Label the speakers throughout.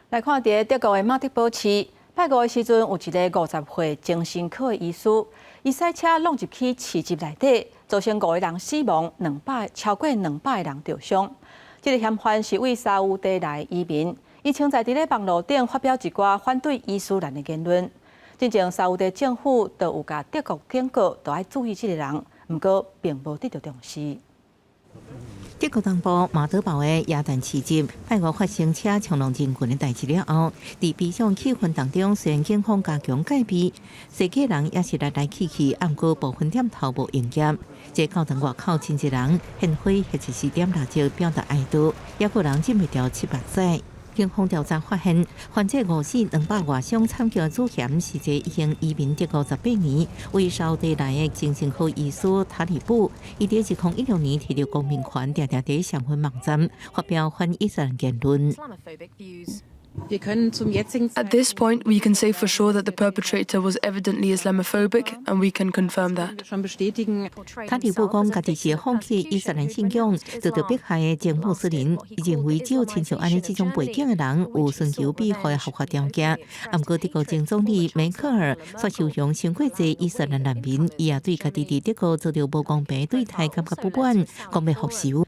Speaker 1: 来看伫德国的马德堡市，拜五的时阵，有一个50岁精神科的医师，伊赛车弄入去市集内底，造成5个人死亡，超过200个人受伤。这个嫌犯是为沙乌地来移民，伊曾在咧网络顶发表一寡反对伊斯兰的言论。之前沙乌地政府就有甲德国警告，都要注意这个人，不过并无得到重视。
Speaker 2: 德国东部马德堡的耶诞市集，拜五发生车冲撞人群的代志了后，在悲伤气氛当中，虽然警方加强戒备，世界人也是来去，暗过部分店头无营业。这教堂外口真侪人献花或者是点蜡烛表达哀悼，也有人忍不住七八载。 警方调查发现，患者5死200外伤惨叫主嫌是一个已经移民德国18年、为沙地来的精神科医师塔里布。伊在2016年提到公民权，常常在上分网站发表反伊斯兰言论。
Speaker 3: At this point, we can say for sure that the perpetrator was evidently Islamophobic, and we can confirm that.
Speaker 2: 塔利布讲，家己是放弃伊斯兰信仰，遭到迫害的前穆斯林，伊认为只有亲像安尼这种背景的人有寻求庇护的合法条件。不过，德国前总理梅克尔说收容伤过济伊斯兰难民，伊也对家己伫德国遭到无公平对待感觉不满，讲要复仇。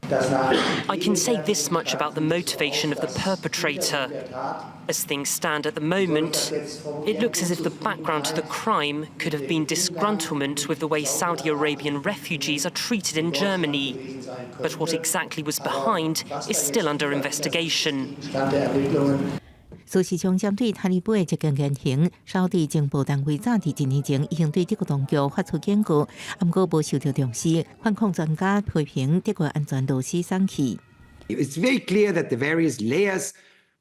Speaker 4: I can say this much about the motivation of the perpetrator. As things stand at the moment, it looks as if the background to the crime could have been disgruntlement with the way Saudi Arabian refugees are treated in Germany. But what exactly was behind is still under investigation.
Speaker 2: 苏市长针对塔利布的这件言行，沙地情报单位早伫1年前已经对德国当局发出警告，不过无受到重视。反恐专家批评德国安全螺丝松气。
Speaker 5: It's very clear that the various layers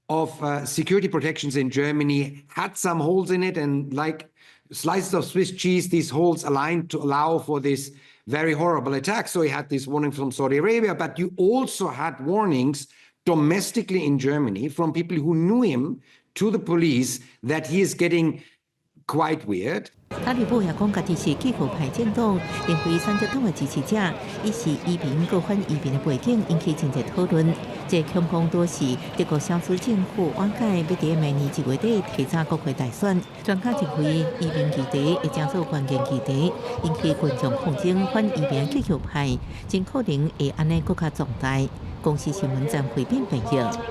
Speaker 5: of security protections in Germany had some holes in it, and like slices of Swiss cheese, these holes aligned to allow for this very horrible attack. So you had this warning from Saudi Arabia, but you also had warnings domestically in Germany from people who knew him to the police that he is getting quite weird.
Speaker 2: 塔利布也讲，家己是基辅派政党，认为三只党的支持者，伊是移民、各反移民的背景，引起真侪讨论。这恐慌多是德国小资政府瓦解，要伫明年1月底提早国会大选。专家认为，移民议题会成做关键议题，引起群众抗争反移民激进派，真可能会安尼更加重大。公司新闻站回应报道。